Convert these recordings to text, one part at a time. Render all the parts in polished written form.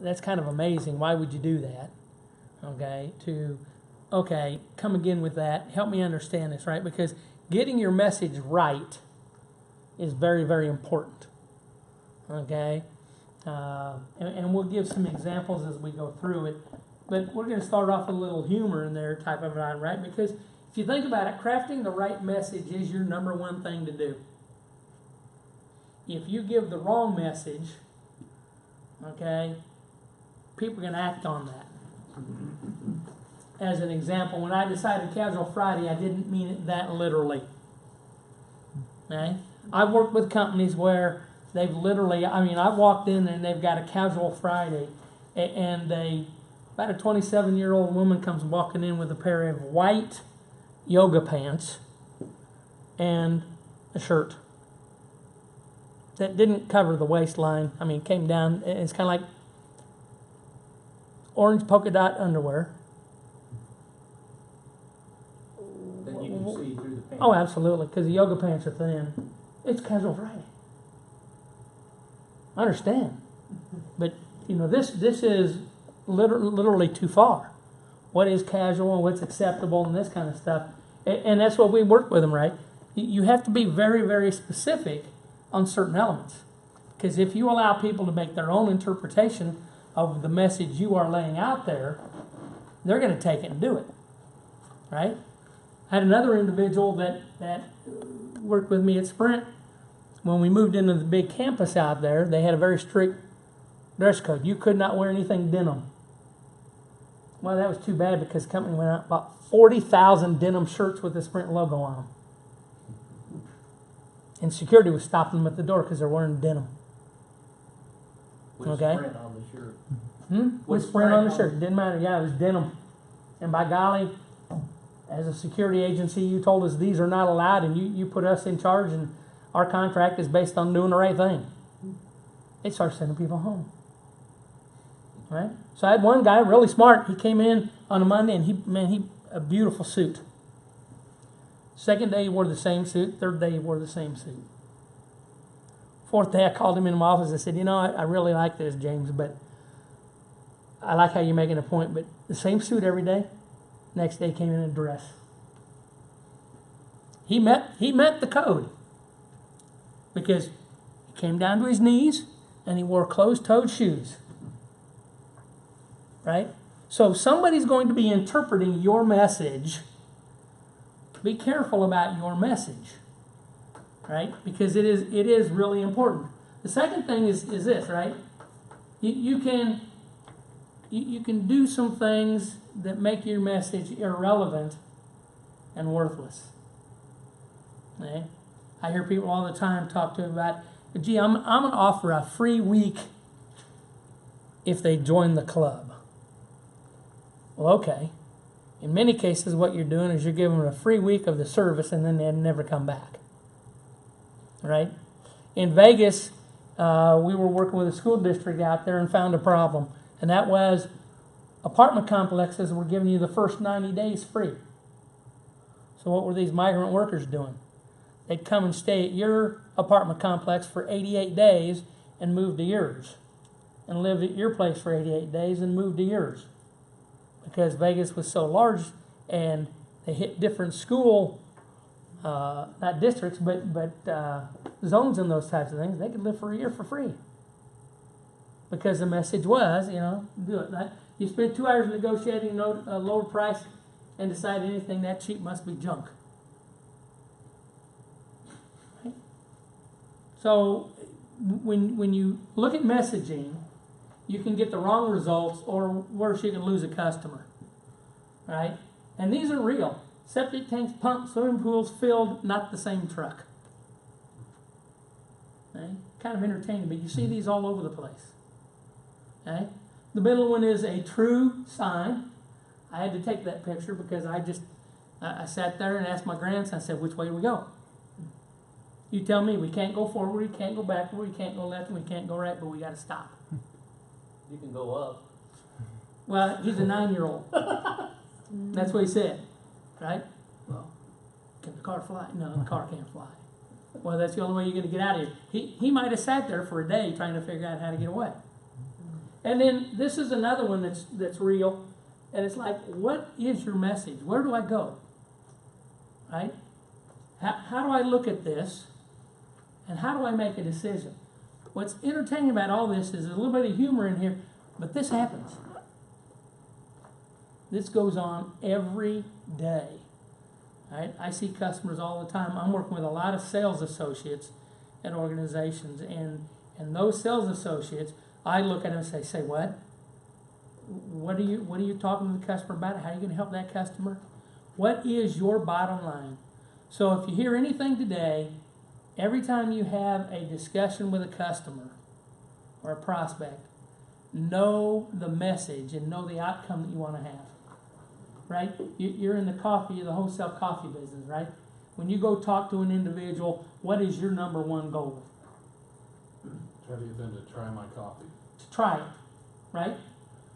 that's kind of amazing. Why would you do that? Okay, come again with that. Help me understand this, right? Because getting your message right is very, very important. Okay? And we'll give some examples as we go through it. But we're going to start off with a little humor in there type of line, right? Because if you think about it, crafting the right message is your number one thing to do. If you give the wrong message, okay, people are going to act on that. As an example, when I decided Casual Friday, I didn't mean it that literally. Okay? I've worked with companies where they've literally, I've walked in and they've got a Casual Friday, and about a 27-year-old woman comes walking in with a pair of white yoga pants and a shirt that didn't cover the waistline. It came down. It's kind of like orange polka dot underwear. That you can see through the pants. Oh, absolutely, because the yoga pants are thin. It's Casual Friday. I understand. But, this is literally too far. What is casual and what's acceptable and this kind of stuff. And that's what we work with them, right? You have to be very, very specific on certain elements. Because if you allow people to make their own interpretation of the message you are laying out there, they're going to take it and do it. Right? I had another individual that worked with me at Sprint. When we moved into the big campus out there, they had a very strict dress code. You could not wear anything denim. Well, that was too bad because the company went out and bought 40,000 denim shirts with the Sprint logo on them. And security was stopping them at the door because they're wearing denim. With Okay? Sprint on the shirt. With Sprint on the shirt. Didn't matter. Yeah, it was denim. And by golly, as a security agency, you told us these are not allowed, and you put us in charge, and our contract is based on doing the right thing. They started sending people home. Right? So I had one guy, really smart. He came in on a Monday, and he a beautiful suit. Second day he wore the same suit. Third day he wore the same suit. Fourth day I called him in my office. I said, I really like this, James, but I like how you're making a point, but the same suit every day. Next day came in a dress. He met the code because he came down to his knees and he wore closed-toed shoes. Right? So somebody's going to be interpreting your message. Be careful about your message. Right? Because it is really important. The second thing is this, right? You can do some things that make your message irrelevant and worthless. Okay? I hear people all the time talk to me about, gee, I'm going to offer a free week if they join the club. Well, okay. In many cases, what you're doing is you're giving them a free week of the service and then they never come back. Right? In Vegas, we were working with a school district out there and found a problem. And that was apartment complexes were giving you the first 90 days free. So what were these migrant workers doing? They'd come and stay at your apartment complex for 88 days and move to yours. And live at your place for 88 days and move to yours. Because Vegas was so large and they hit different school, not districts, but zones and those types of things, they could live for a year for free. Because the message was, do it. You spend 2 hours negotiating a lower price and decide anything that cheap must be junk. Right? So when you look at messaging, you can get the wrong results, or worse, you can lose a customer. Right? And these are real. Septic tanks, pumps, swimming pools filled, not the same truck. Okay? Kind of entertaining, but you see these all over the place. Okay? The middle one is a true sign. I had to take that picture because I sat there and asked my grandson, I said, which way do we go? You tell me, we can't go forward, we can't go backward, we can't go left, and we can't go right, but we got to stop. You can go up. Well, he's a 9-year-old. That's what he said. Right? Well, can the car fly? No, the car can't fly. Well, that's the only way you're going to get out of here. He might have sat there for a day trying to figure out how to get away. And then this is another one that's real, and it's like, what is your message? Where do I go? Right? How do I look at this, and how do I make a decision? What's entertaining about all this is a little bit of humor in here, but this happens. This goes on every day. Right? I see customers all the time. I'm working with a lot of sales associates at organizations, and those sales associates, I look at them and say what? What are you talking to the customer about? How are you going to help that customer? What is your bottom line? So if you hear anything today, every time you have a discussion with a customer or a prospect, know the message and know the outcome that you want to have. Right? You're in the wholesale coffee business, right? When you go talk to an individual, what is your number one goal? Try to get them to try my coffee. To try it, right?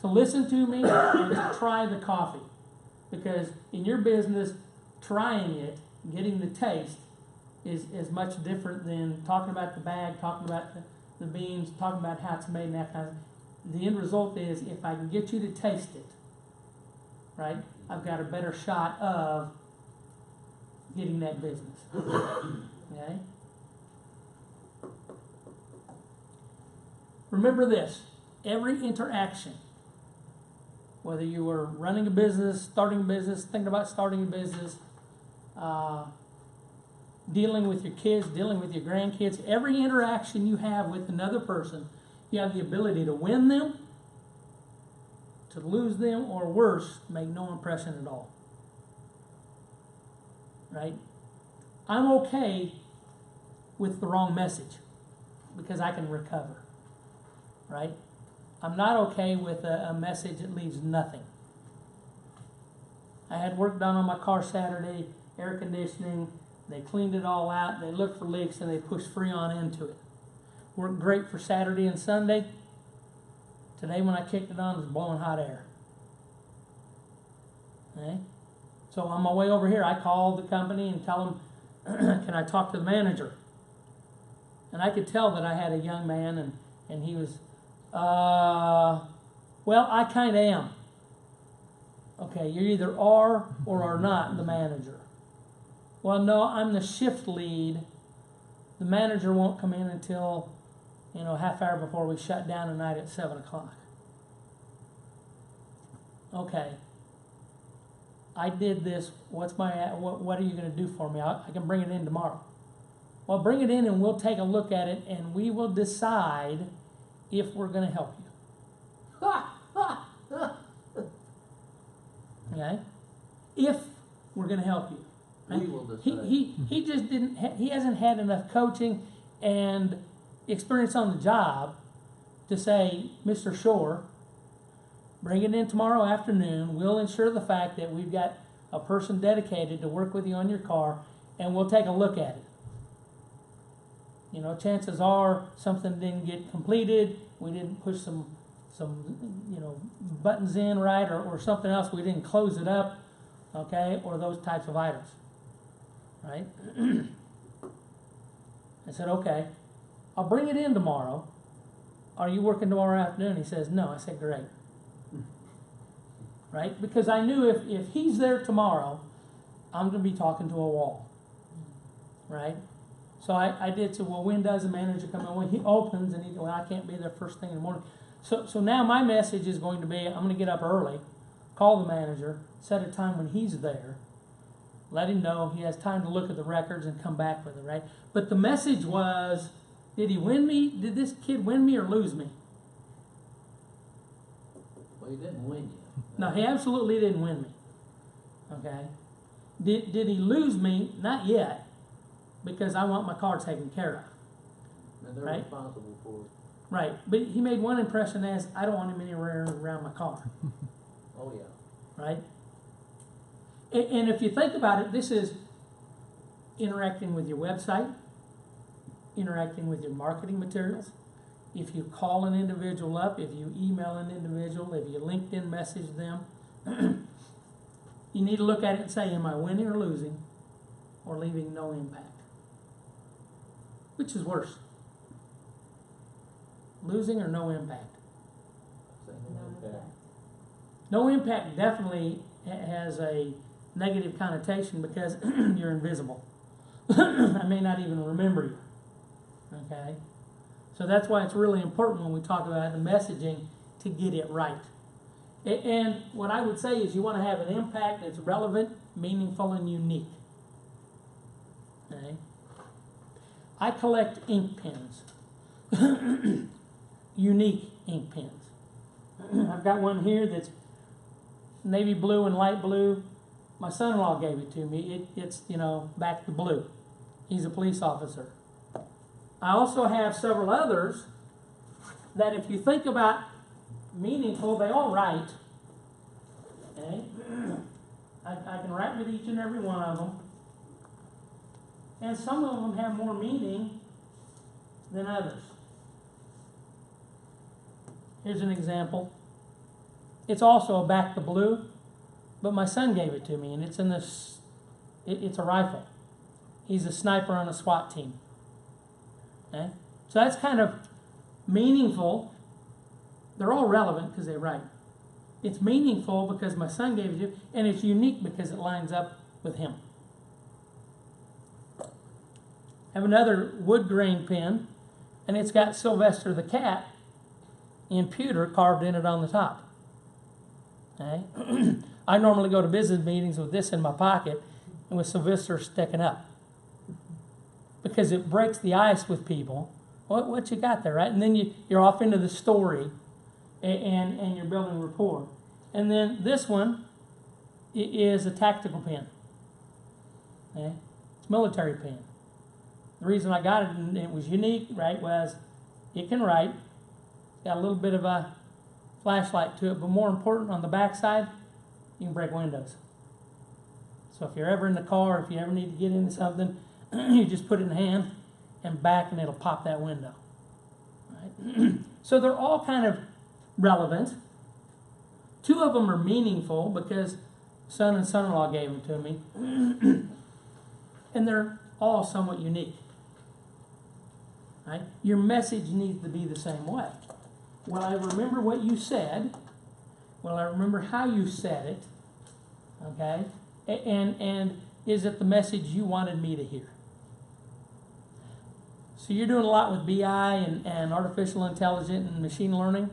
To listen to me and to try the coffee. Because in your business, trying it, getting the taste, is much different than talking about the bag, talking about the beans, talking about how it's made and that kind of. The end result is, if I can get you to taste it, right, I've got a better shot of getting that business. Okay? Remember this, every interaction, whether you were running a business, starting a business, thinking about starting a business, dealing with your kids, dealing with your grandkids, every interaction you have with another person, you have the ability to win them, to lose them, or worse, make no impression at all. Right? I'm okay with the wrong message because I can recover. Right? I'm not okay with a message that leaves nothing. I had work done on my car Saturday, air conditioning. They cleaned it all out. They looked for leaks and they pushed Freon into it. Worked great for Saturday and Sunday. Today when I kicked it on, it was blowing hot air. Okay? So on my way over here, I called the company and tell them, can I talk to the manager? And I could tell that I had a young man, and he was, well, I kind of am. Okay, you either are or are not the manager. Well, no, I'm the shift lead. The manager won't come in until, half hour before we shut down tonight at 7 o'clock. Okay. I did this. What are you going to do for me? I can bring it in tomorrow. Well, bring it in and we'll take a look at it and we will decide if we're going to help you. Okay? If we're going to help you. Right? We will decide. He just didn't. He hasn't had enough coaching and experience on the job to say, Mr. Shore, bring it in tomorrow afternoon. We'll ensure the fact that we've got a person dedicated to work with you on your car, and we'll take a look at it. Chances are something didn't get completed. We didn't push some buttons in right, or something else. We didn't close it up, okay, or those types of items, right? I said, okay, I'll bring it in tomorrow. Are you working tomorrow afternoon? He says, no. I said, great. Right? Because I knew if he's there tomorrow, I'm going to be talking to a wall. Right? So I did say, well, when does the manager come in? Well, he opens and he goes, well, I can't be there first thing in the morning. So now my message is going to be, I'm going to get up early, call the manager, set a time when he's there, let him know he has time to look at the records and come back with it, right? But the message was, did he win me? Did this kid win me or lose me? Well, he didn't win you. No, he absolutely didn't win me. Okay? Did he lose me? Not yet, because I want my car taken care of. And they're Right? responsible for it. Right. But he made one impression as, I don't want him anywhere around my car. Oh, yeah. Right? And if you think about it, this is interacting with your website, interacting with your marketing materials. If you call an individual up, if you email an individual, if you LinkedIn message them, you need to look at it and say, am I winning or losing, or leaving no impact? Which is worse? Losing or no impact? No impact definitely has a negative connotation because you're invisible. I may not even remember you. Okay? So that's why it's really important when we talk about the messaging to get it right. And what I would say is you want to have an impact that's relevant, meaningful, and unique. Okay? I collect ink pens. Unique ink pens. I've got one here that's navy blue and light blue. My son-in-law gave it to me. It's back to blue. He's a police officer. I also have several others that if you think about meaningful, they all write. Okay? I can write with each and every one of them. And some of them have more meaning than others. Here's an example. It's also a back to blue, but my son gave it to me, and it's in this. It's a rifle. He's a sniper on a SWAT team. Okay? So that's kind of meaningful. They're all relevant because they write. It's meaningful because my son gave it to you, and it's unique because it lines up with him. I have another wood grain pen, and it's got Sylvester the cat in pewter carved in it on the top. Okay? I normally go to business meetings with this in my pocket and with Sylvester sticking up because it breaks the ice with people. What you got there, right? And then you're off into the story and you're building rapport. And then this one is a tactical pen. Okay? It's a military pen. The reason I got it and it was unique, right, was it can write. It's got a little bit of a flashlight to it, but more important, on the back side, you can break windows. So if you're ever in the car, if you ever need to get into something, you just put it in hand and back and it'll pop that window. Right? So they're all kind of relevant. Two of them are meaningful because son and son-in-law gave them to me. And they're all somewhat unique. Right? Your message needs to be the same way. Will I remember what you said? Will I remember how you said it? Okay? And is it the message you wanted me to hear? So you're doing a lot with BI and artificial intelligence and machine learning?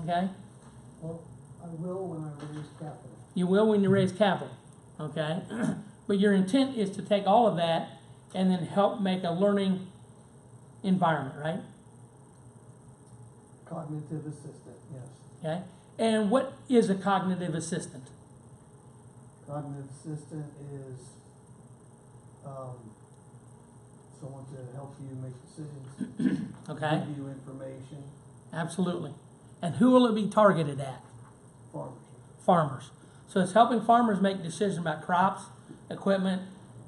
Okay? Well, I will when I raise capital. You will when you raise capital. Okay? But your intent is to take all of that and then help make a learning environment, right? Cognitive assistant, yes. Okay? And what is a cognitive assistant? Cognitive assistant is someone to help you make decisions. Okay? Give you information. Absolutely. And who will it be targeted at? Farmers. Farmers. So it's helping farmers make decisions about crops, equipment,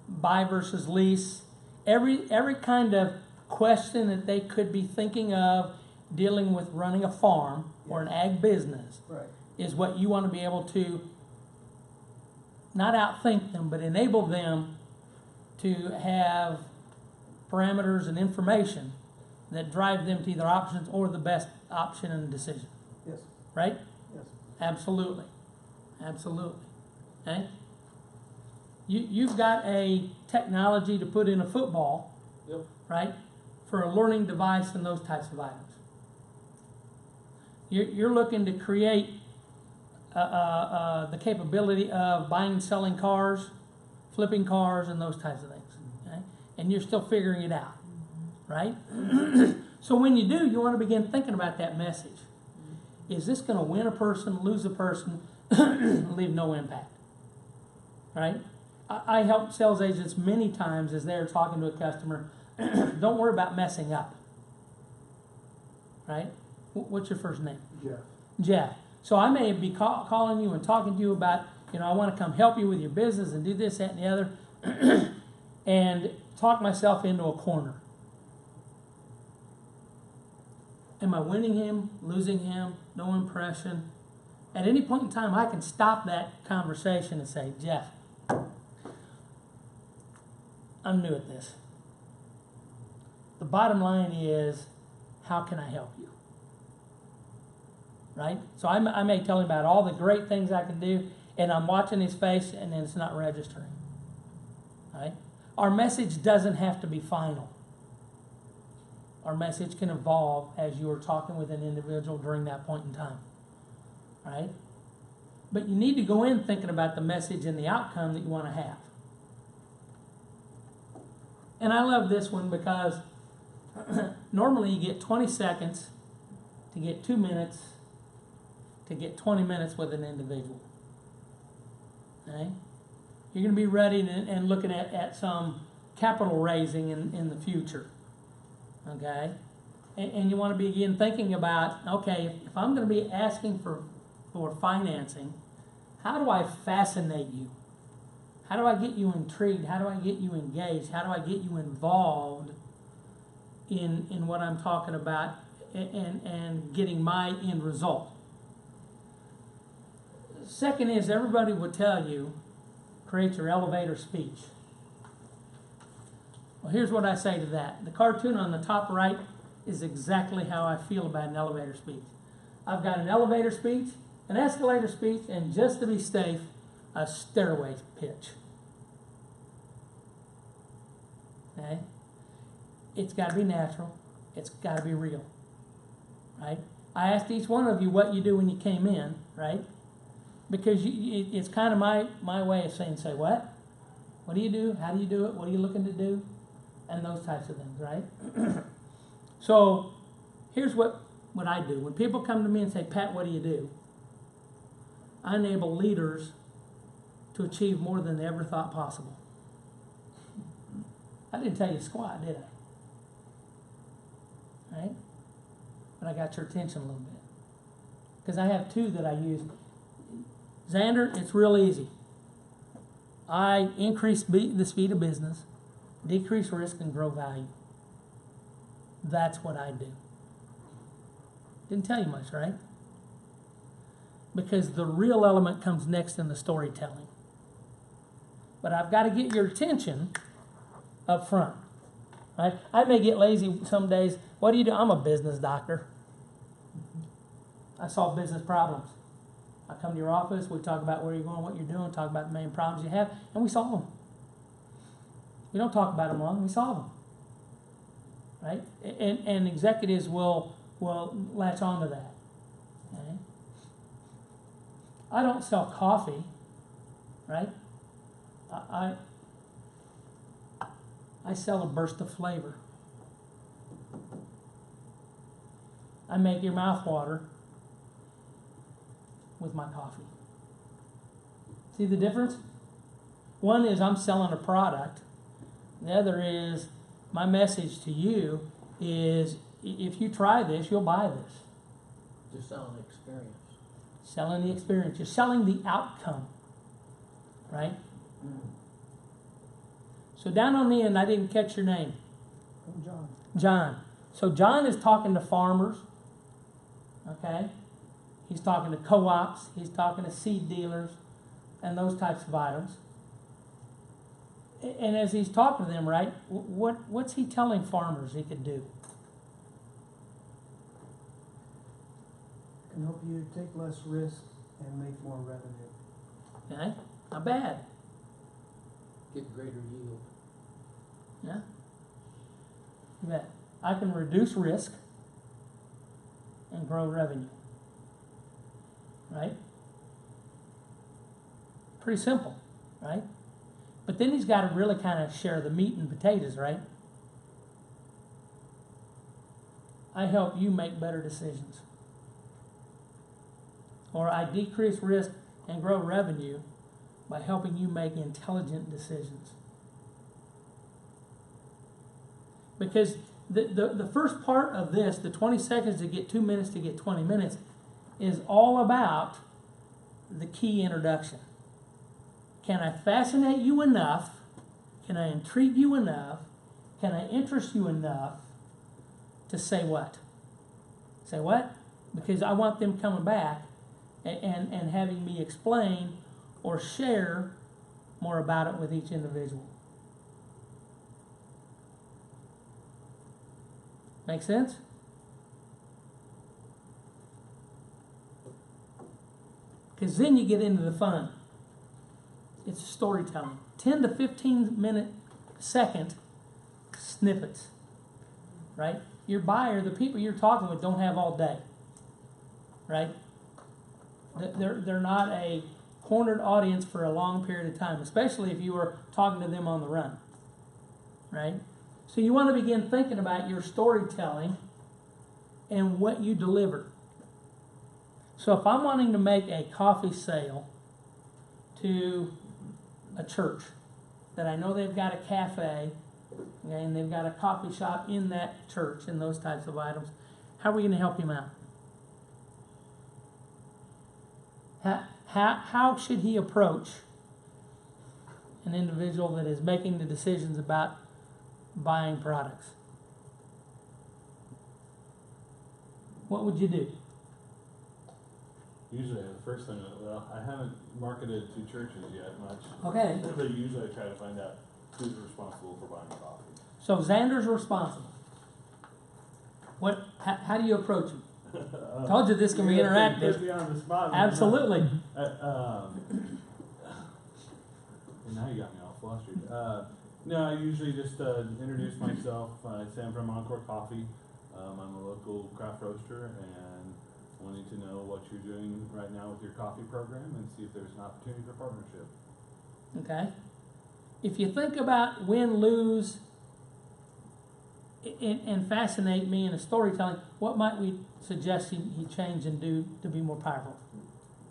buy versus lease, every kind of question that they could be thinking of dealing with running a farm or an ag business. Right. Is what you want to be able to not outthink them, but enable them to have parameters and information that drive them to either options or the best option and decision. Yes. Right? Yes. Absolutely. Absolutely. Okay? You've got a technology to put in a football, Yep. right, for a learning device and those types of items. You're looking to create the capability of buying and selling cars, flipping cars, and those types of things. Okay? And you're still figuring it out, right? So when you do, you want to begin thinking about that message. Is this going to win a person, lose a person, leave no impact? Right? I help sales agents many times as they're talking to a customer. Don't worry about messing up. Right? What's your first name? Jeff. Jeff. So I may be calling you and talking to you about, I want to come help you with your business and do this, that, and the other, and talk myself into a corner. Am I winning him, losing him, no impression? At any point in time, I can stop that conversation and say, Jeff, I'm new at this. The bottom line is, how can I help you? right? So I may tell him about all the great things I can do, and I'm watching his face, and then it's not registering, right? Our message doesn't have to be final. Our message can evolve as you are talking with an individual during that point in time, right? But you need to go in thinking about the message and the outcome that you want to have. And I love this one because normally you get 20 seconds to get 2 minutes to get 20 minutes with an individual. Okay? You're going to be ready and looking at some capital raising in the future. Okay? And you want to begin thinking about, okay, if I'm going to be asking for financing, how do I fascinate you? How do I get you intrigued? How do I get you engaged? How do I get you involved in what I'm talking about and getting my end result? Second is, everybody would tell you, create your elevator speech. Well, here's what I say to that. The cartoon on the top right is exactly how I feel about an elevator speech. I've got an elevator speech, an escalator speech, and just to be safe, a stairway pitch. Okay? It's got to be natural. It's got to be real. Right? I asked each one of you what you do when you came in, right? Because it's kind of my way of saying, say what? What do you do? How do you do it? What are you looking to do? And those types of things, right? So here's what I do. When people come to me and say, Pat, what do you do? I enable leaders to achieve more than they ever thought possible. I didn't tell you squat, did I? Right? But I got your attention a little bit. Because I have two that I use. Xander, it's real easy. I increase the speed of business, decrease risk, and grow value. That's what I do. Didn't tell you much, right? Because the real element comes next in the storytelling. But I've got to get your attention up front. Right? I may get lazy some days. What do you do? I'm a business doctor. I solve business problems. I come to your office, we talk about where you're going, what you're doing, talk about the main problems you have, and we solve them. We don't talk about them long, we solve them. Right? And executives will latch on to that. Okay? I don't sell coffee, right? I sell a burst of flavor. I make your mouth water with my coffee. See the difference? One is I'm selling a product. The other is my message to you is if you try this, you'll buy this. Just selling experience. Selling the experience. You're selling the outcome. Right? So down on the end, I didn't catch your name. I'm John. John. So John is talking to farmers. Okay? He's talking to co-ops. He's talking to seed dealers and those types of items. And as he's talking to them, right, what's he telling farmers he could do? Can help you take less risk and make more revenue. Okay? Not bad. Get greater yield. Yeah? You bet. I can reduce risk and grow revenue. Right? Pretty simple, right? But then he's got to really kind of share the meat and potatoes, right? I help you make better decisions. Or I decrease risk and grow revenue by helping you make intelligent decisions. Because the first part of this, the 20 seconds to get 2 minutes to get 20 minutes, is all about the key introduction. Can I fascinate you enough? Can I intrigue you enough? Can I interest you enough to say what? Say what? Because I want them coming back and having me explain or share more about it with each individual. Make sense? Because then you get into the fun. It's storytelling. 10 to 15 second snippets, right? Your buyer, the people you're talking with, don't have all day, right? They're not a cornered audience for a long period of time, especially if you are talking to them on the run, right? So you want to begin thinking about your storytelling and what you deliver. So if I'm wanting to make a coffee sale to a church that I know they've got a cafe, okay, and they've got a coffee shop in that church and those types of items, how are we going to help him out? How should he approach an individual that is making the decisions about buying products? What would you do? Usually, the first thing, well, I haven't marketed to churches yet much. Okay. But usually I try to find out who's responsible for buying coffee. So Xander's responsible. How do you approach him? Told you this can be interactive. Put me on the spot. Absolutely. Now you got me all flustered. No, I usually just introduce myself. I say I'm from Encore Coffee. I'm a local craft roaster and wanting to know what you're doing right now with your coffee program and see if there's an opportunity for partnership. Okay. If you think about win, lose, and fascinate me in a storytelling, what might we suggest he change and do to be more powerful?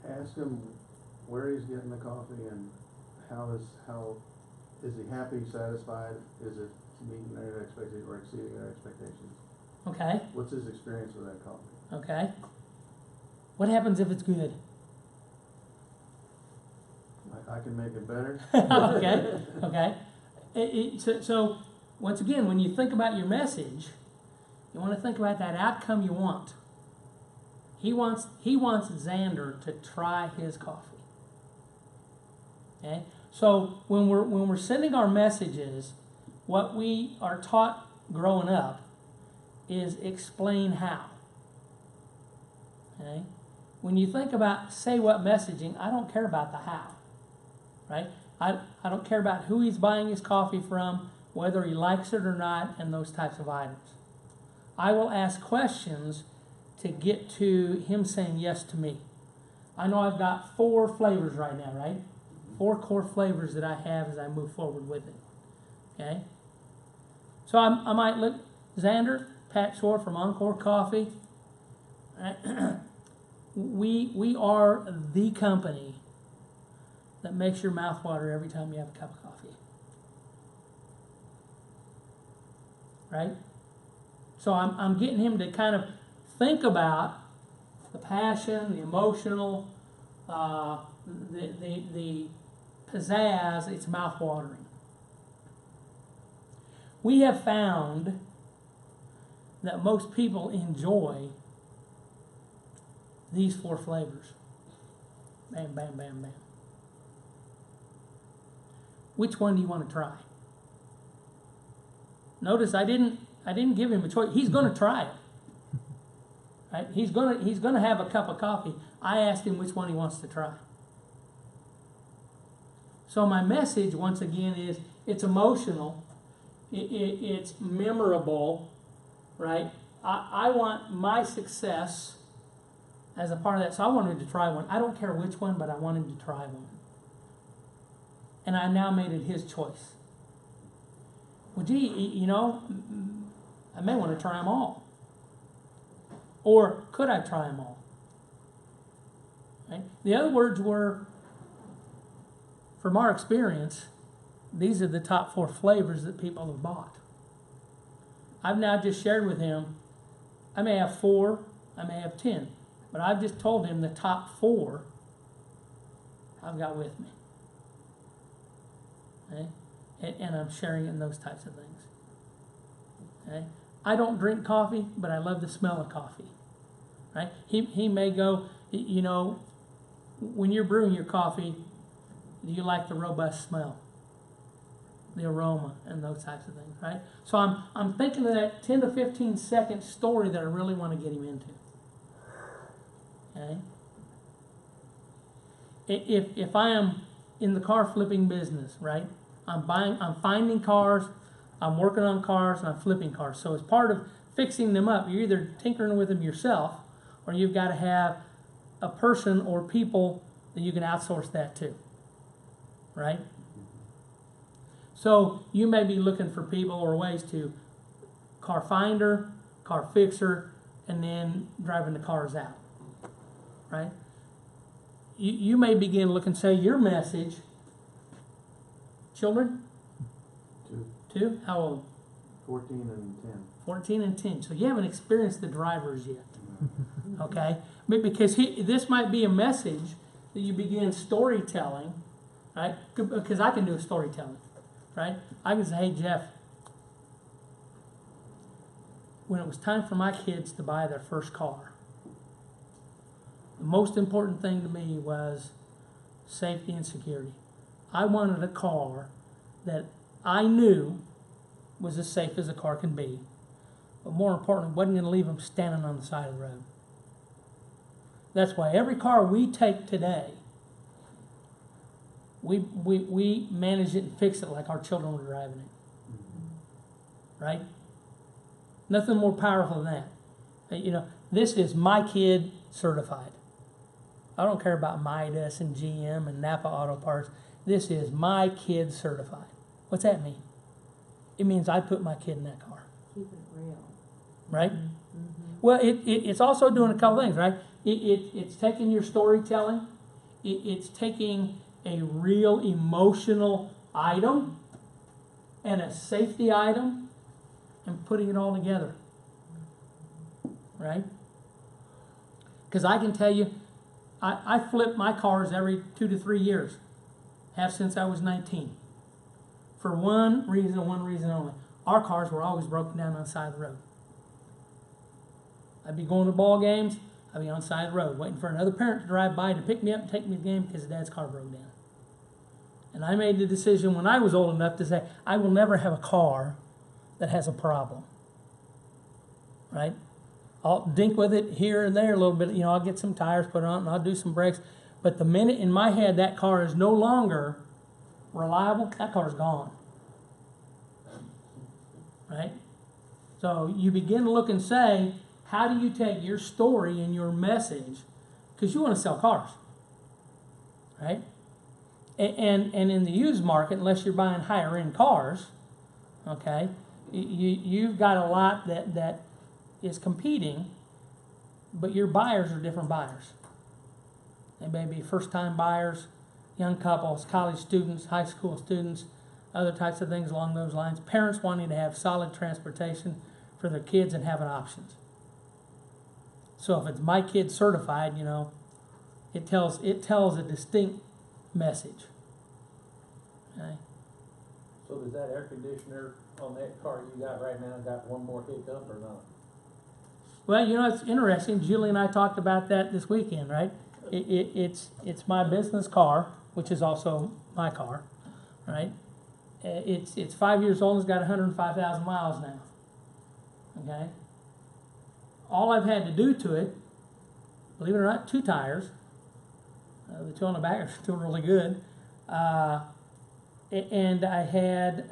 Ask him where he's getting the coffee and how is he happy, satisfied? Is it meeting their expectations or exceeding their expectations? Okay. What's his experience with that coffee? Okay. What happens if it's good? I can make it better. Okay. Okay. So once again, when you think about your message, you want to think about that outcome you want. He wants Xander to try his coffee. Okay. So when we're sending our messages, what we are taught growing up is explain how. Okay. When you think about say what messaging, I don't care about the how. Right? I don't care about who he's buying his coffee from, whether he likes it or not, and those types of items. I will ask questions to get to him saying yes to me. I know I've got 4 flavors right now, right? 4 core flavors that I have as I move forward with it. Okay? So I might look, Xander, Pat Shore from Encore Coffee. We are the company that makes your mouth water every time you have a cup of coffee. Right? So I'm getting him to kind of think about the passion, the emotional, the pizzazz. It's mouth watering. We have found that most people enjoy these 4 flavors. Bam, bam, bam, bam. Which one do you want to try? Notice I didn't give him a choice. He's going to try it. Right? He's going to have a cup of coffee. I asked him which one he wants to try. So my message once again is it's emotional. It's memorable, right? I want my success as a part of that. So I want him to try one. I don't care which one, but I want him to try one. And I now made it his choice. Well, gee, you know, I may want to try them all. Or could I try them all? Right? The other words were, from our experience, these are the top 4 flavors that people have bought. I've now just shared with him, I may have 4, I may have 10, but I've just told him the top 4 I've got with me. Okay? And I'm sharing in those types of things. Okay? I don't drink coffee, but I love the smell of coffee. Right? He may go, you know, when you're brewing your coffee, do you like the robust smell, the aroma, and those types of things, right? So I'm thinking of that 10 to 15 second story that I really want to get him into. Okay? if I am in the car flipping business, right? I'm finding cars, I'm working on cars, and I'm flipping cars. So as part of fixing them up, you're either tinkering with them yourself, or you've got to have a person or people that you can outsource that to, right? So you may be looking for people or ways to car finder, car fixer, and then driving the cars out, right? You may begin looking, say, your message. Children? 2, 2? How old? 14 and 10. 14 and 10. So you haven't experienced the drivers yet, okay? But because this might be a message that you begin storytelling, right? Because I can do a storytelling, right? I can say, hey, Jeff, when it was time for my kids to buy their first car, the most important thing to me was safety and security. I wanted a car that I knew was as safe as a car can be, but more importantly, wasn't going to leave them standing on the side of the road. That's why every car we take today, we manage it and fix it like our children were driving it, right? Nothing more powerful than that. This is my kid certified. I don't care about Midas and GM and Napa Auto Parts. This is my kid certified. What's that mean? It means I put my kid in that car. Keep it real. Right? Mm-hmm. Well, it's also doing a couple things, right? It's taking your storytelling. It's taking a real emotional item and a safety item and putting it all together. Right? Because I can tell you, I flip my cars every 2 to 3 years. Have since I was 19. For one reason and one reason only. Our cars were always broken down on the side of the road. I'd be going to ball games, I'd be on the side of the road, waiting for another parent to drive by to pick me up and take me to the game because dad's car broke down. And I made the decision when I was old enough to say, I will never have a car that has a problem. Right? I'll dink with it here and there a little bit. I'll get some tires put on and I'll do some brakes. But the minute in my head that car is no longer reliable, that car's gone. Right? So you begin to look and say, how do you take your story and your message? Because you want to sell cars. Right? And in the used market, unless you're buying higher end cars, okay, you've got a lot that is competing, but your buyers are different buyers. They may be first-time buyers, young couples, college students, high school students, other types of things along those lines. Parents wanting to have solid transportation for their kids and having options. So if it's my kid certified, it tells a distinct message. Okay? So does that air conditioner on that car you got right now got one more hiccup or not? Well, it's interesting. Julie and I talked about that this weekend, right? It's my business car, which is also my car, right? It's 5 years old. It's got 105,000 miles now. Okay. All I've had to do to it, believe it or not, 2 tires. The 2 on the back are still really good. And I had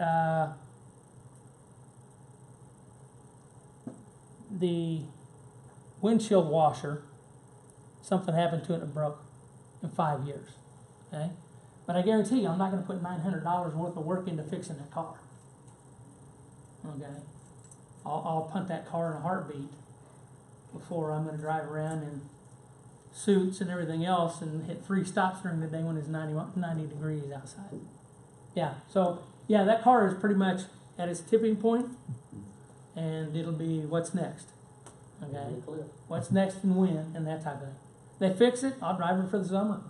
the windshield washer, something happened to it and it broke in 5 years. Okay? But I guarantee you, I'm not going to put $900 worth of work into fixing that car. Okay? I'll punt that car in a heartbeat before I'm going to drive around in suits and everything else and hit 3 stops during the day when it's 90 degrees outside. Yeah, so, yeah, that car is pretty much at its tipping point, and it'll be what's next. Okay? What's next and when, and that type of thing. They fix it, I'll drive it for the summer.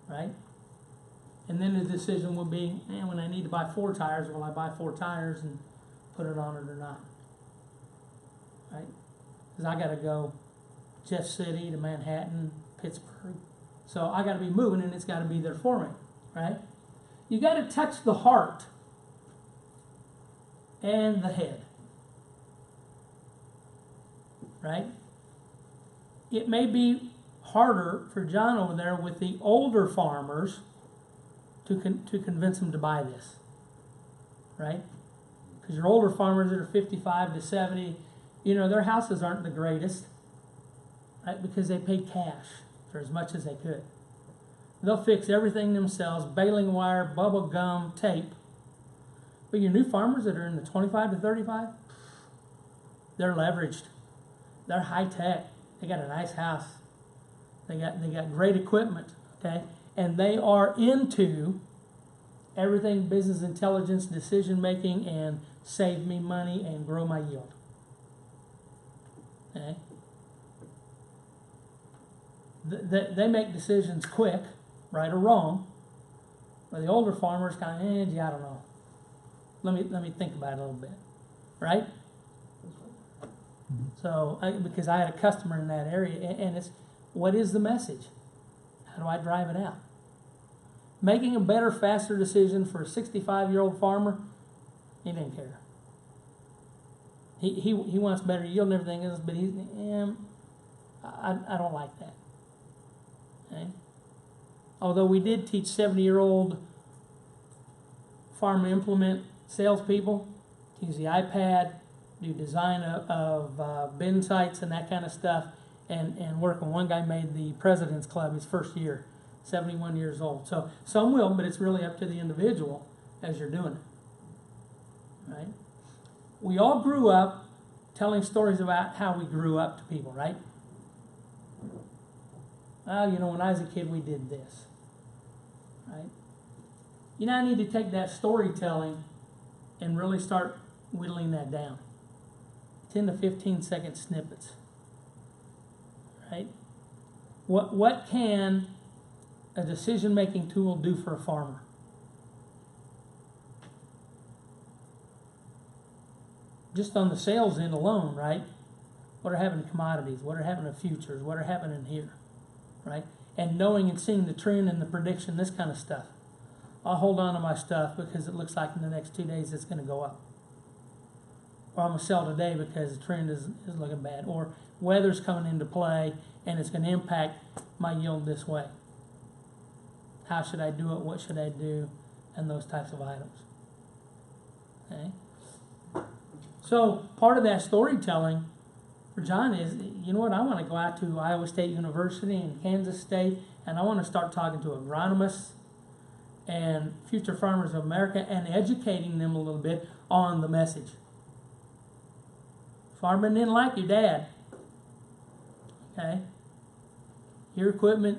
Right? And then the decision will be, when I need to buy 4 tires, will I buy 4 tires and put it on it or not? Right? Because I got to go Jeff City to Manhattan, Pittsburgh. So I got to be moving, and it's got to be there for me. Right? You got to touch the heart and the head. Right? It may be harder for John over there with the older farmers to convince them to buy this, right? Because your older farmers that are 55 to 70, their houses aren't the greatest, right? Because they paid cash for as much as they could. They'll fix everything themselves, baling wire, bubble gum, tape. But your new farmers that are in the 25 to 35, they're leveraged. They're high tech. They got a nice house. They got great equipment, okay? And they are into everything business intelligence, decision making, and save me money and grow my yield. Okay? They make decisions quick, right or wrong. But the older farmers kind of, gee, I don't know. Let me think about it a little bit, right? So, because I had a customer in that area, and it's, what is the message? How do I drive it out? Making a better, faster decision for a 65-year-old farmer, he didn't care. He wants better yield and everything else, but I don't like that. Okay? Although we did teach 70-year-old farm implement salespeople to use the iPad, do design of bin sites and that kind of stuff, and work on. One guy made the President's Club his first year, 71 years old. So some will, but it's really up to the individual as you're doing it. Right? We all grew up telling stories about how we grew up to people, right? Well, when I was a kid, we did this. Right? I need to take that storytelling and really start whittling that down. 10 to 15 second snippets. Right? What can a decision-making tool do for a farmer? Just on the sales end alone, right? What are happening to commodities? What are happening to futures? What are happening here? Right? And knowing and seeing the trend and the prediction, this kind of stuff. I'll hold on to my stuff because it looks like in the next 2 days it's going to go up. Or I'm going to sell today because the trend is looking bad. Or weather's coming into play and it's going to impact my yield this way. How should I do it? What should I do? And those types of items. Okay? So part of that storytelling for John is, I want to go out to Iowa State University and Kansas State, and I want to start talking to agronomists and future farmers of America and educating them a little bit on the message. Farming didn't like your dad. Okay? Your equipment,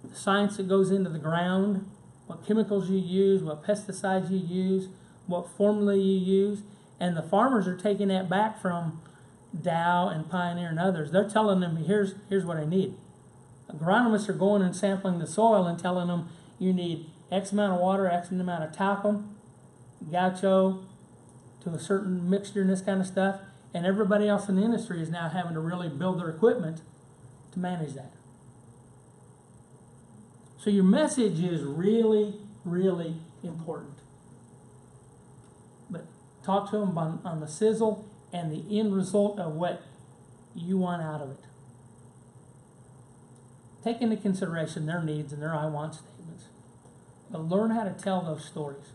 the science that goes into the ground, what chemicals you use, what pesticides you use, what formula you use, and the farmers are taking that back from Dow and Pioneer and others. They're telling them, here's what I need. Agronomists are going and sampling the soil and telling them you need X amount of water, X amount of talcum, gaucho, to a certain mixture and this kind of stuff. And everybody else in the industry is now having to really build their equipment to manage that. So your message is really, really important. But talk to them on the sizzle and the end result of what you want out of it. Take into consideration their needs and their I want statements. But learn how to tell those stories.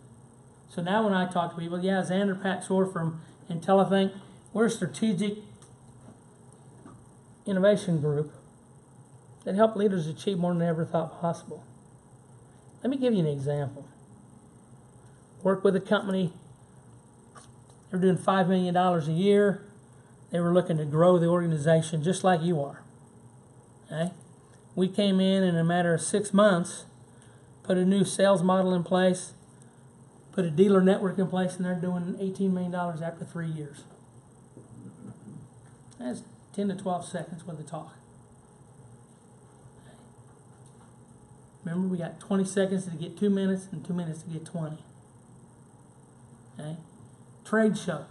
So now when I talk to people, Xander Paxor from IntelliThink, we're a strategic innovation group that help leaders achieve more than they ever thought possible. Let me give you an example. Work with a company. They were doing $5 million a year. They were looking to grow the organization just like you are. Okay? We came in a matter of 6 months, put a new sales model in place, put a dealer network in place, and they're doing $18 million after 3 years. That's 10 to 12 seconds with the talk. Remember, we got 20 seconds to get 2 minutes and 2 minutes to get 20. Okay? Trade show,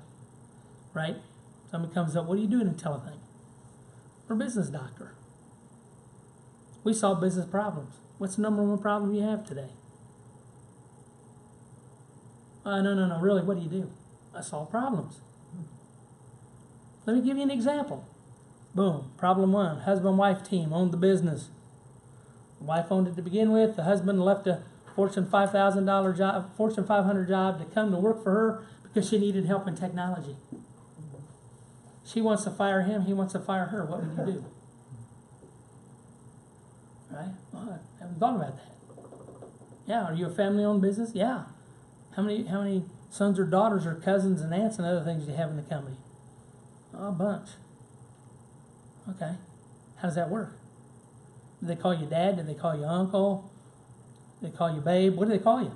right? Somebody comes up, what do you do in IntelliThink? We're a business doctor. We solve business problems. What's the number one problem you have today? No, really, what do you do? I solve problems. Let me give you an example. Boom. Problem one. Husband-wife team owned the business. The wife owned it to begin with. The husband left a Fortune $5,000 job, Fortune 500 job to come to work for her because she needed help in technology. She wants to fire him. He wants to fire her. What would you do? Right? Well, I haven't thought about that. Yeah. Are you a family-owned business? Yeah. How many sons or daughters or cousins and aunts and other things do you have in the company? Oh, a bunch. Okay. How does that work? Do they call you dad? Do they call you uncle? Do they call you babe? What do they call you?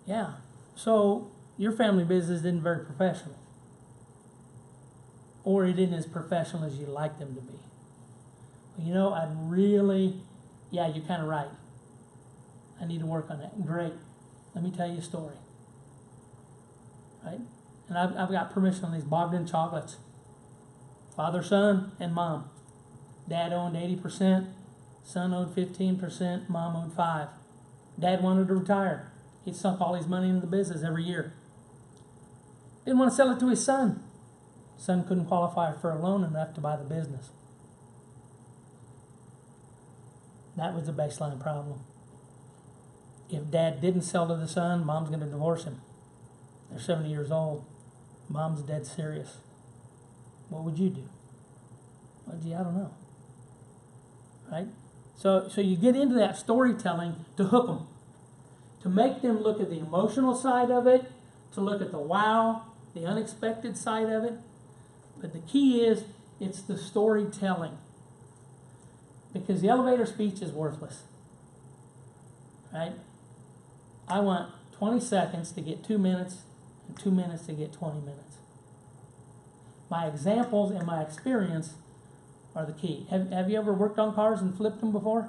Yeah. So your family business isn't very professional. Or it isn't as professional as you'd like them to be. You know, yeah, you're kind of right. I need to work on that. Great. Let me tell you a story. Right? And I've got permission on these Bogdan chocolates. Father, son, and mom. Dad owned 80%, son owed 15%, mom owed 5%. Dad wanted to retire. He sunk all his money into the business every year. Didn't want to sell it to his son. Son couldn't qualify for a loan enough to buy the business. That was the baseline problem. If dad didn't sell to the son, mom's going to divorce him. They're 70 years old. Mom's dead serious. What would you do? Well, gee, I don't know. Right? So you get into that storytelling to hook them, to make them look at the emotional side of it, to look at the wow, the unexpected side of it. But the key is, it's the storytelling. Because the elevator speech is worthless. Right? I want 20 seconds to get 2 minutes, and 2 minutes to get 20 minutes. My examples and my experience are the key. Have you ever worked on cars and flipped them before?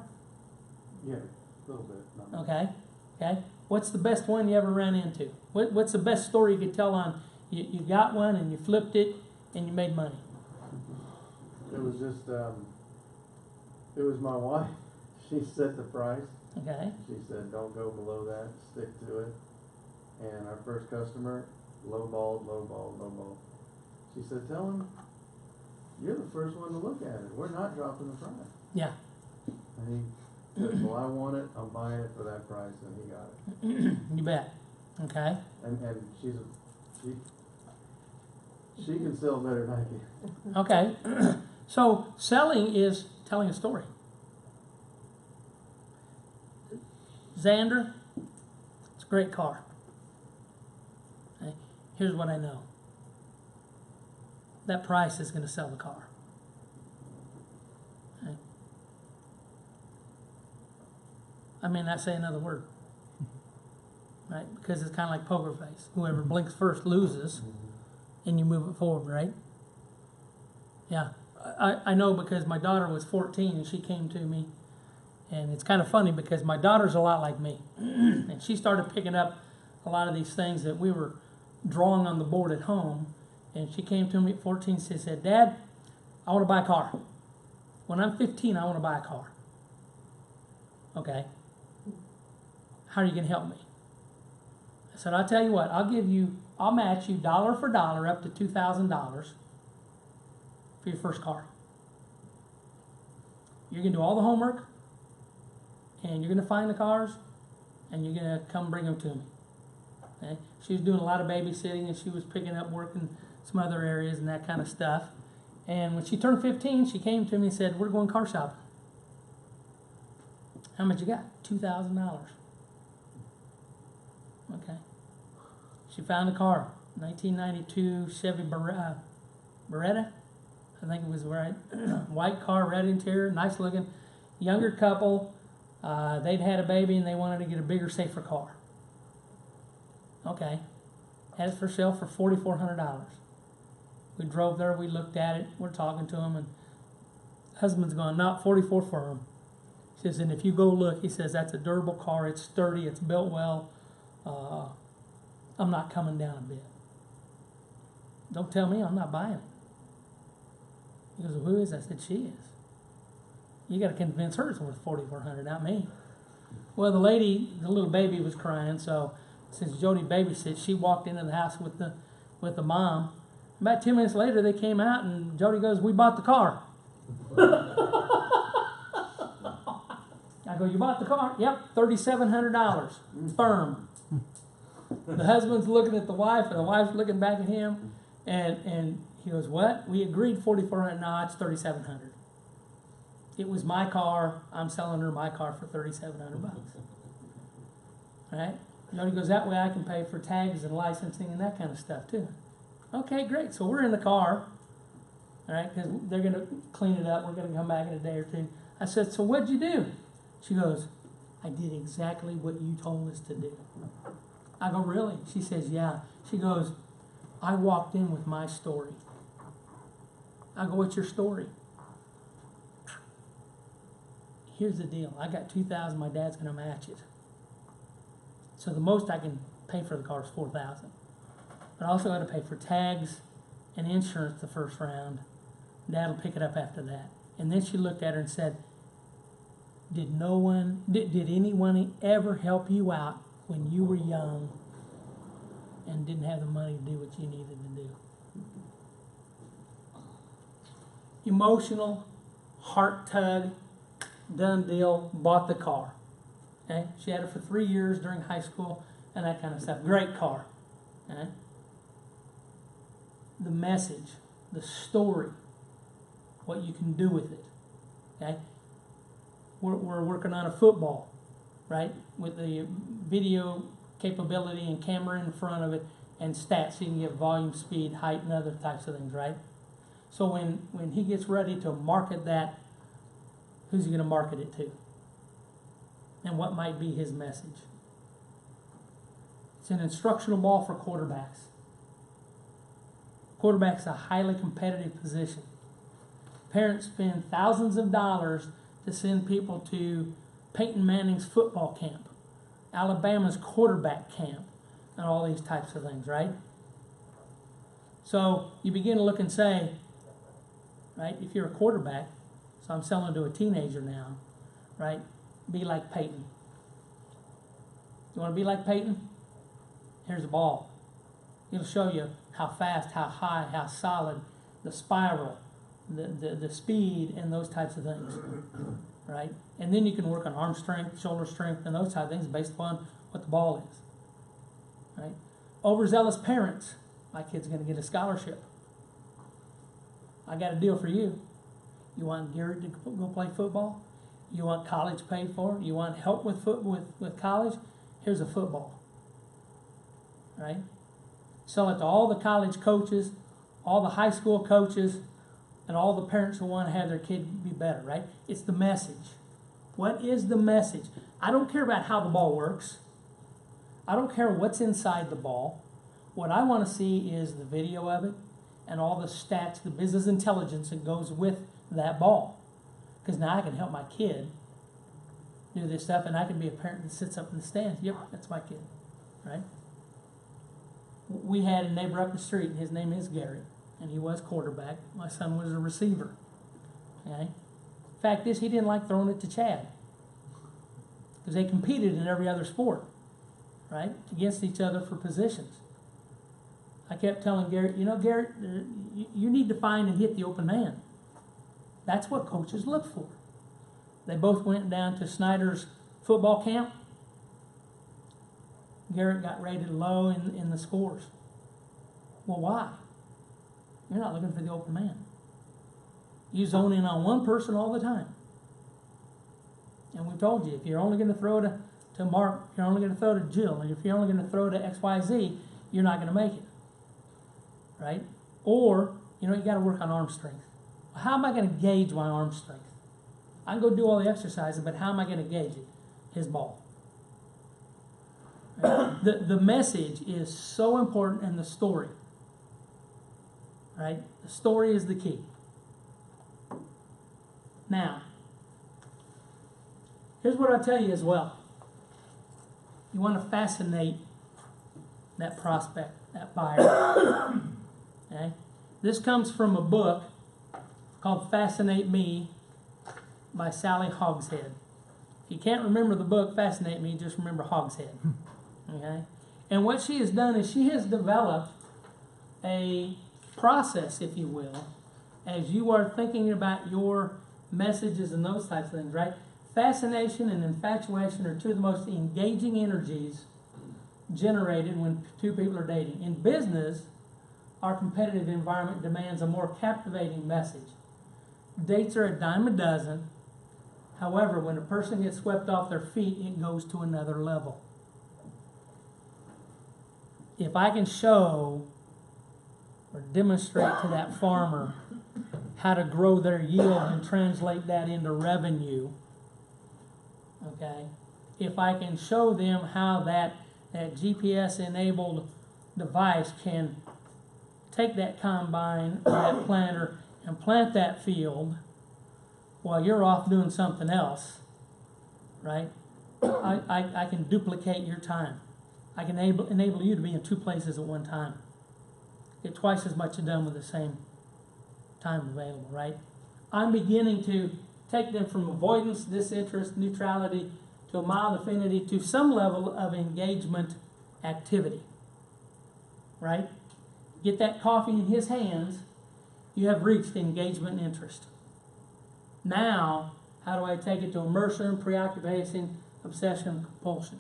Yeah, a little bit. Not much. Okay. What's the best one you ever ran into? What's the best story you could tell on you got one and you flipped it and you made money? It was just, it was my wife. She set the price. Okay. She said, don't go below that, stick to it. And our first customer, lowballed. She said, tell him, you're the first one to look at it. We're not dropping the price. Yeah. And he said, well, I want it, I'm buying it for that price, and he got it. You bet. Okay. And she can sell better than I can. Okay. So selling is telling a story. Xander, it's a great car. Okay. Here's what I know. That price is going to sell the car. Okay. I may not say another word. Right? Because it's kind of like poker face. Whoever blinks first loses, and you move it forward, right? Yeah. I know because my daughter was 14 and she came to me. And it's kind of funny because my daughter's a lot like me. And she started picking up a lot of these things that we were drawing on the board at home. And she came to me at 14 and she said, Dad, I want to buy a car. When I'm 15, I want to buy a car. Okay. How are you going to help me? I said, I'll tell you what, I'll match you dollar for dollar up to $2,000 for your first car. You're going to do all the homework, and you're going to find the cars, and you're going to come bring them to me. Okay? She was doing a lot of babysitting, and she was picking up work in some other areas and that kind of stuff. And when she turned 15, she came to me and said, we're going car shopping. How much you got? $2,000. Okay. She found a car, 1992 Chevy Beretta. I think it was right. White car, red interior, nice looking. Younger couple. They'd had a baby and they wanted to get a bigger, safer car. Okay. Had it for sale for $4,400. We drove there, we looked at it, we're talking to him, and husband's going, not 44 for him. He says, and if you go look, he says, that's a durable car, it's sturdy, it's built well. I'm not coming down a bit. Don't tell me I'm not buying it. He goes, well, who is? I said, she is. You got to convince her it's worth $4,400, not me. Well, the little baby was crying, so since Jody babysits, she walked into the house with the mom. About 2 minutes later, they came out, and Jody goes, "We bought the car." I go, "You bought the car?" "Yep, $3,700, firm." The husband's looking at the wife, and the wife's looking back at him, and he goes, "What? We agreed 4,400. No, it's 3,700. It was my car. I'm selling her my car for $3,700. Right? Jody goes, "That way I can pay for tags and licensing and that kind of stuff too." Okay, great. So we're in the car, all right, because they're going to clean it up. We're going to come back in a day or two. I said, "So what'd you do?" She goes, "I did exactly what you told us to do." I go, "Really?" She says, "Yeah." She goes, "I walked in with my story." I go, "What's your story?" "Here's the deal. I got $2,000. My dad's going to match it. So the most I can pay for the car is $4,000. But I also got to pay for tags and insurance the first round. Dad'll pick it up after that." And then she looked at her and said, did anyone ever help you out when you were young and didn't have the money to do what you needed to do?" Emotional, heart tug, done deal, bought the car. Okay? She had it for 3 years during high school and that kind of stuff. Great car. Okay? The message, the story, what you can do with it. Okay? We're working on a football, right? With the video capability and camera in front of it and stats, so you can get volume, speed, height, and other types of things, right? So when he gets ready to market that, who's he going to market it to? And what might be his message? It's an instructional ball for quarterbacks. Quarterback's a highly competitive position. Parents spend thousands of dollars to send people to Peyton Manning's football camp, Alabama's quarterback camp, and all these types of things, right? So you begin to look and say, right, if you're a quarterback, so I'm selling to a teenager now, right, be like Peyton. You want to be like Peyton? Here's a ball. It'll show you how fast, how high, how solid, the spiral, the speed, and those types of things, right? And then you can work on arm strength, shoulder strength, and those type of things based upon what the ball is, right? Overzealous parents, my kid's going to get a scholarship. I got a deal for you. You want Garrett to go play football? You want college paid for? You want help with college? Here's a football, right? Sell it to all the college coaches, all the high school coaches, and all the parents who want to have their kid be better, right? It's the message. What is the message? I don't care about how the ball works. I don't care what's inside the ball. What I want to see is the video of it and all the stats, the business intelligence that goes with that ball. Because now I can help my kid do this stuff, and I can be a parent that sits up in the stands. Yep, that's my kid, right? We had a neighbor up the street, and his name is Gary, and he was quarterback. My son was a receiver. Okay? Fact is, he didn't like throwing it to Chad because they competed in every other sport, right, against each other for positions. I kept telling Garrett, Garrett, you need to find and hit the open man. That's what coaches look for. They both went down to Snyder's football camp. Garrett got rated low in the scores. Well, why? You're not looking for the open man. You zone in on one person all the time. And we told you, if you're only going to throw to Mark, if you're only going to throw to Jill, and if you're only going to throw to XYZ, you're not going to make it. Right? Or, you got to work on arm strength. How am I going to gauge my arm strength? I can go do all the exercises, but how am I going to gauge it? His ball. Right? The message is so important, and the story. Right? The story is the key. Now, here's what I'll tell you as well. You want to fascinate that prospect, that buyer. Okay? This comes from a book called Fascinate Me by Sally Hogshead. If you can't remember the book Fascinate Me, just remember Hogshead. Okay? And what she has done is she has developed a process, if you will, as you are thinking about your messages and those types of things, right? Fascination and infatuation are two of the most engaging energies generated when two people are dating. In business, our competitive environment demands a more captivating message. Dates are a dime a dozen. However, when a person gets swept off their feet, it goes to another level. If I can show or demonstrate to that farmer how to grow their yield and translate that into revenue, okay? If I can show them how that GPS-enabled device can take that combine or that planter and plant that field while you're off doing something else, right? I can duplicate your time. I can enable you to be in two places at one time. Get twice as much done with the same time available, right? I'm beginning to take them from avoidance, disinterest, neutrality, to a mild affinity, to some level of engagement activity, right? Get that coffee in his hands, you have reached engagement and interest. Now, how do I take it to immersion, preoccupation, obsession, compulsion?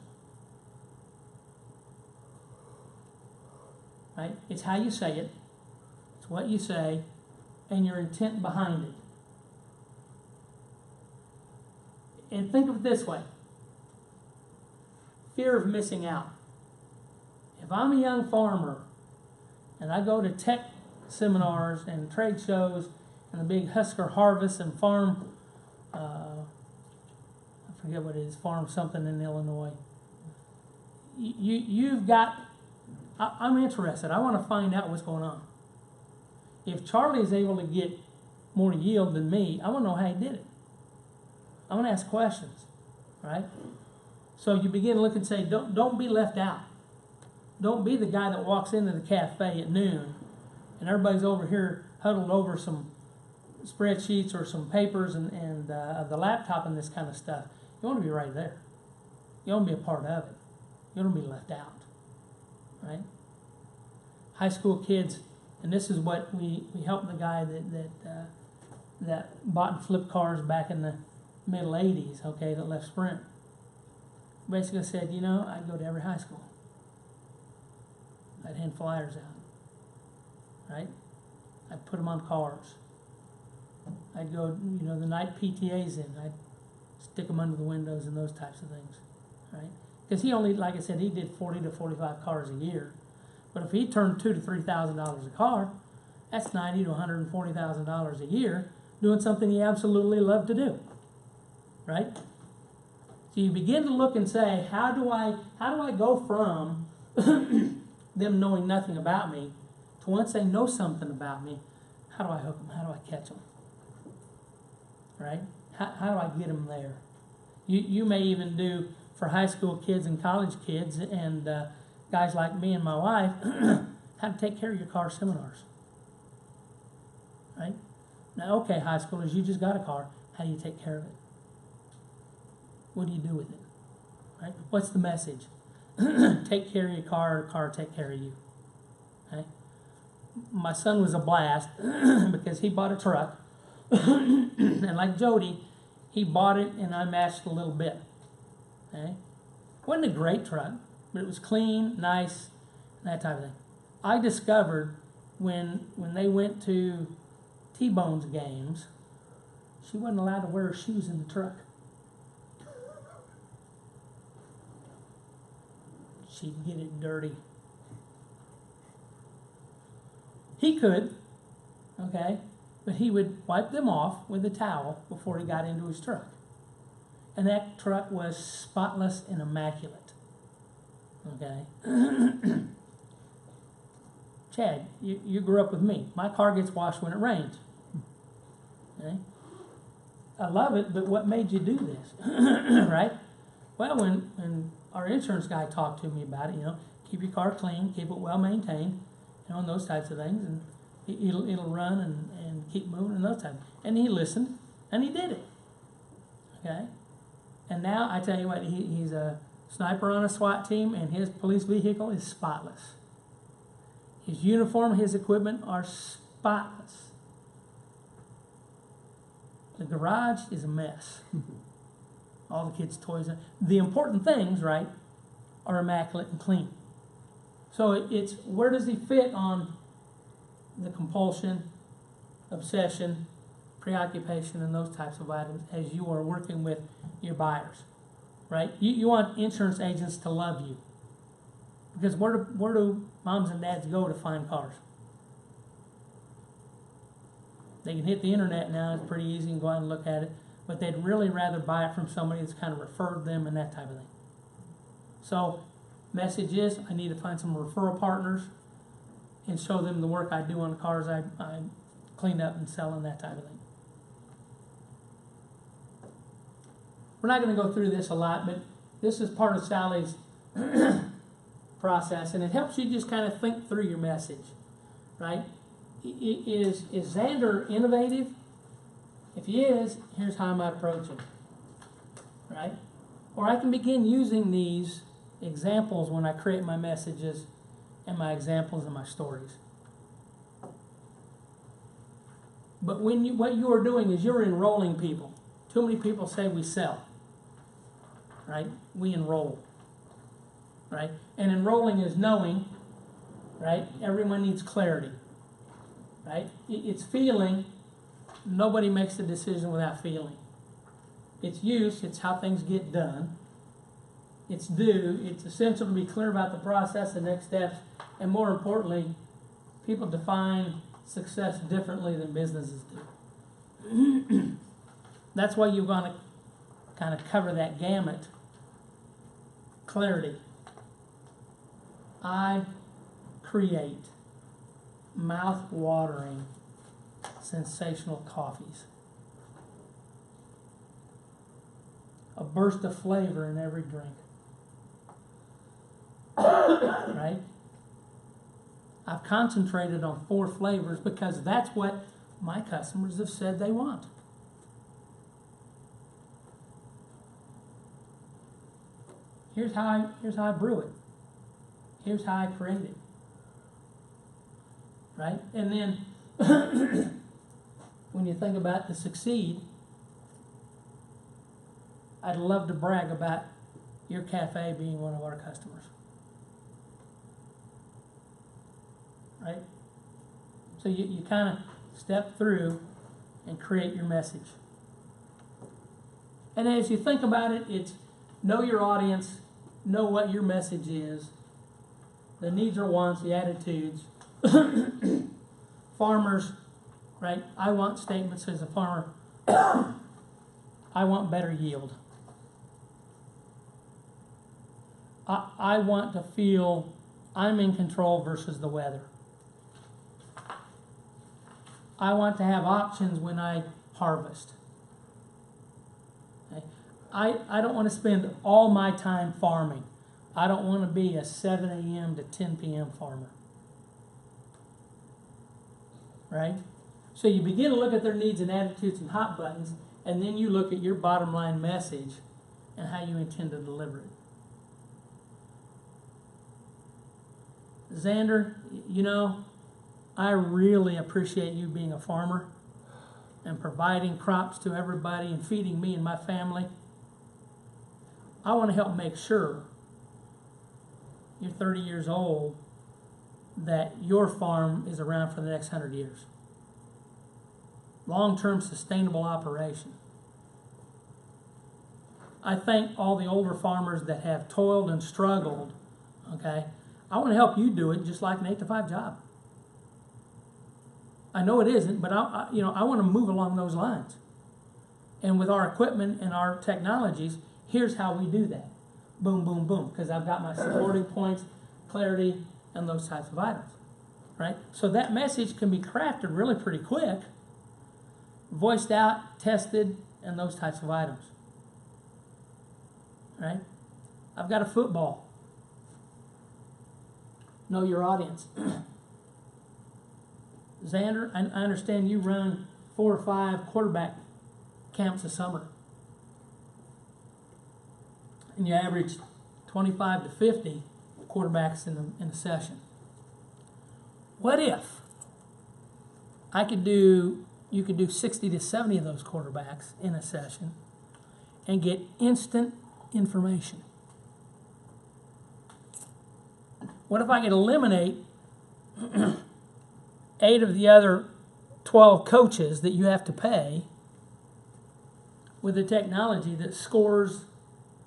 Right? It's how you say it, it's what you say, and your intent behind it. And think of it this way. Fear of missing out. If I'm a young farmer and I go to tech seminars and trade shows and the big Husker harvest and farm, I forget what it is, farm something in Illinois. You've got, I'm interested. I want to find out what's going on. If Charlie is able to get more yield than me, I want to know how he did it. I want to ask questions, right? So you begin to look and say, don't be left out. Don't be the guy that walks into the cafe at noon and everybody's over here huddled over some spreadsheets or some papers and the laptop and this kind of stuff. You want to be right there. You want to be a part of it. You don't want to be left out, right? High school kids, and this is what we helped the guy that bought and flipped cars back in the middle 80s, okay, that left Sprint. Basically said, you know, I'd go to every high school. I'd hand flyers out, right? I'd put them on cars. I'd go, you know, the night PTA's in, I'd stick them under the windows and those types of things, right? Because he only, like I said, he did 40 to 45 cars a year. But if he turned $2,000 to $3,000 a car, that's $90,000 to $140,000 a year doing something he absolutely loved to do, right? So you begin to look and say, how do I go from them knowing nothing about me to once they know something about me, how do I hook them? How do I catch them? Right? How do I get them there? You may even do for high school kids and college kids and guys like me and my wife, how to take care of your car seminars. Right? Now, okay, high schoolers, you just got a car. How do you take care of it? What do you do with it? Right? What's the message? Take care of your car take care of you. Okay? My son was a blast because he bought a truck. And like Jody, he bought it and I matched a little bit. Okay? Wasn't a great truck, but it was clean, nice, that type of thing. I discovered when they went to T-Bone's games, she wasn't allowed to wear her shoes in the truck. She'd get it dirty. He could, okay, but he would wipe them off with a towel before he got into his truck. And that truck was spotless and immaculate. Okay? Chad, you grew up with me. My car gets washed when it rains. Okay? I love it, but what made you do this? Right? Well, when our insurance guy talked to me about it, you know, keep your car clean, keep it well maintained, you know, and those types of things, and it'll run and keep moving and those types. And he listened, and he did it. Okay? And now, I tell you what, he's a sniper on a SWAT team, and his police vehicle is spotless. His uniform, his equipment are spotless. The garage is a mess. All the kids' toys. The important things, right, are immaculate and clean. So it's where does he fit on the compulsion, obsession, preoccupation, and those types of items as you are working with your buyers, right? You want insurance agents to love you. Because where do moms and dads go to find cars? They can hit the internet now, it's pretty easy, and go out and look at it, but they'd really rather buy it from somebody that's kind of referred them and that type of thing. So, message is, I need to find some referral partners and show them the work I do on the cars I clean up and sell and that type of thing. We're not going to go through this a lot, but this is part of Sally's process, and it helps you just kind of think through your message, right? Is Xander innovative? If he is, here's how I might approach him, right? Or I can begin using these examples when I create my messages and my examples and my stories. But what you are doing is you're enrolling people. Too many people say we sell, right? We enroll, right? And enrolling is knowing, right? Everyone needs clarity, right? It's feeling. Nobody makes a decision without feeling. It's use. It's how things get done. It's do. It's essential to be clear about the process, the next steps, and more importantly, people define success differently than businesses do. That's why you want to kind of cover that gamut. Clarity. I create mouth-watering, sensational coffees. A burst of flavor in every drink. Right? I've concentrated on 4 flavors because that's what my customers have said they want. Here's how I brew it. Here's how I create it. Right? And then when you think about to succeed, I'd love to brag about your cafe being one of our customers. Right? So you kind of step through and create your message. And as you think about it, it's know your audience, know what your message is, the needs or wants, the attitudes. Farmers, right? I want statements as a farmer. I want better yield. I want to feel I'm in control versus the weather. I want to have options when I harvest. Okay? I don't want to spend all my time farming. I don't want to be a 7 a.m. to 10 p.m. farmer. Right? So you begin to look at their needs and attitudes and hot buttons, and then you look at your bottom line message and how you intend to deliver it. Xander, you know, I really appreciate you being a farmer and providing crops to everybody and feeding me and my family. I want to help make sure you're 30 years old, that your farm is around for the next 100 years. Long-term sustainable operation. I thank all the older farmers that have toiled and struggled, okay? I want to help you do it just like an 8-to-5 job. I know it isn't, but I want to move along those lines. And with our equipment and our technologies, here's how we do that. Boom, boom, boom, because I've got my supporting points, clarity, and those types of items, right? So that message can be crafted really pretty quick, voiced out, tested, and those types of items, right? I've got a football. Know your audience. Xander, I understand you run 4 or 5 quarterback camps a summer. And you average 25 to 50 quarterbacks in a session. What if you could do 60 to 70 of those quarterbacks in a session and get instant information? What if I could eliminate 8 of the other 12 coaches that you have to pay with the technology that scores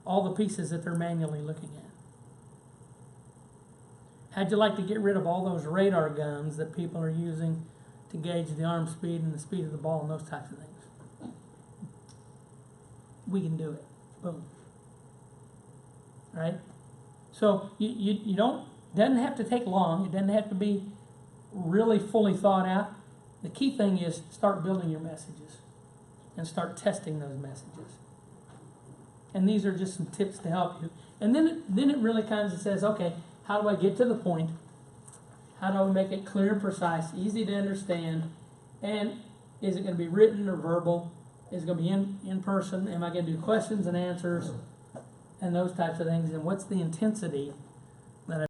all the pieces that they're manually looking at? How'd you like to get rid of all those radar guns that people are using to gauge the arm speed and the speed of the ball and those types of things? We can do it. Boom. Right? So you don't, doesn't have to take long. It doesn't have to be really fully thought out. The key thing is start building your messages and start testing those messages. And these are just some tips to help you. And then it really kind of says, okay, how do I get to the point? How do I make it clear and precise, easy to understand? And is it going to be written or verbal? Is it going to be in person? Am I going to do questions and answers and those types of things? And what's the intensity